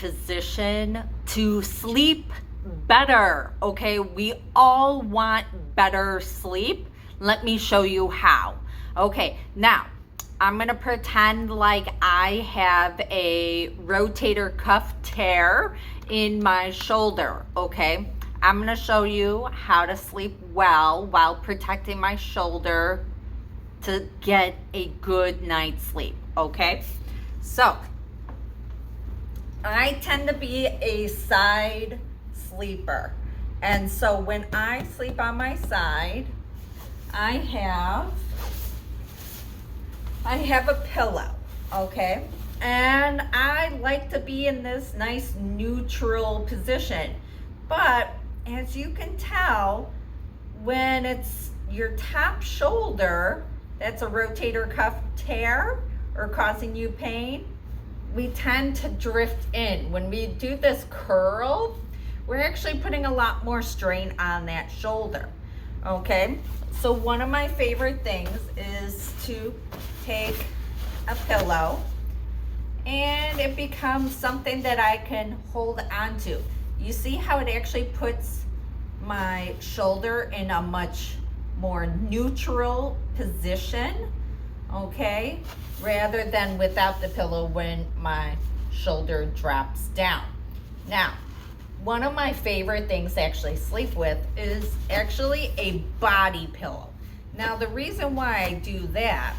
position to sleep better, okay? We all want better sleep. Let me show you how. Okay, now I'm gonna pretend like I have a rotator cuff tear in my shoulder, okay? I'm gonna show you how to sleep well while protecting my shoulder to get a good night's sleep, okay? So, I tend to be a side sleeper. And so when I sleep on my side, I have a pillow, okay? And I like to be in this nice neutral position. But as you can tell, when it's your top shoulder that's a rotator cuff tear or causing you pain, we tend to drift in. When we do this curl, we're actually putting a lot more strain on that shoulder, okay? So one of my favorite things is to take a pillow and it becomes something that I can hold onto. You see how it actually puts my shoulder in a much more neutral position, okay, rather than without the pillow when my shoulder drops down. Now, one of my favorite things to actually sleep with is actually a body pillow. Now, the reason why I do that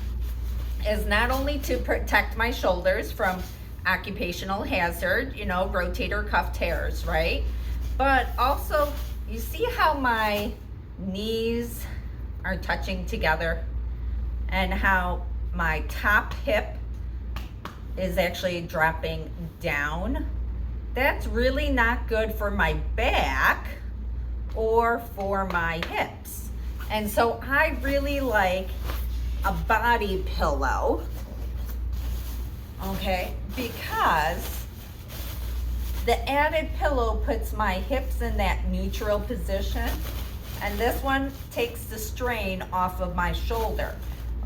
is not only to protect my shoulders from occupational hazard, you know, rotator cuff tears, right? But also, you see how my knees are touching together and how my top hip is actually dropping down? That's really not good for my back or for my hips. And so I really like a body pillow, okay, because the added pillow puts my hips in that neutral position, and this one takes the strain off of my shoulder,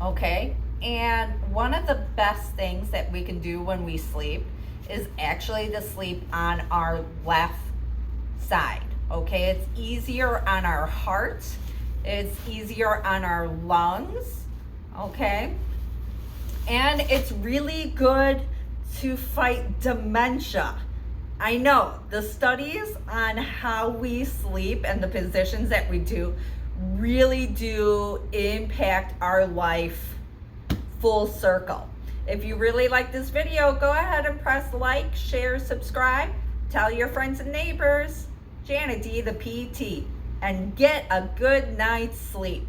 okay? And one of the best things that we can do when we sleep is actually to sleep on our left side, okay? It's easier on our heart, it's easier on our lungs, okay? And it's really good to fight dementia. I know the studies on how we sleep and the positions that we do really do impact our life full circle. If you really like this video, go ahead and press like, share, subscribe, tell your friends and neighbors, Janet D, the PT, and get a good night's sleep.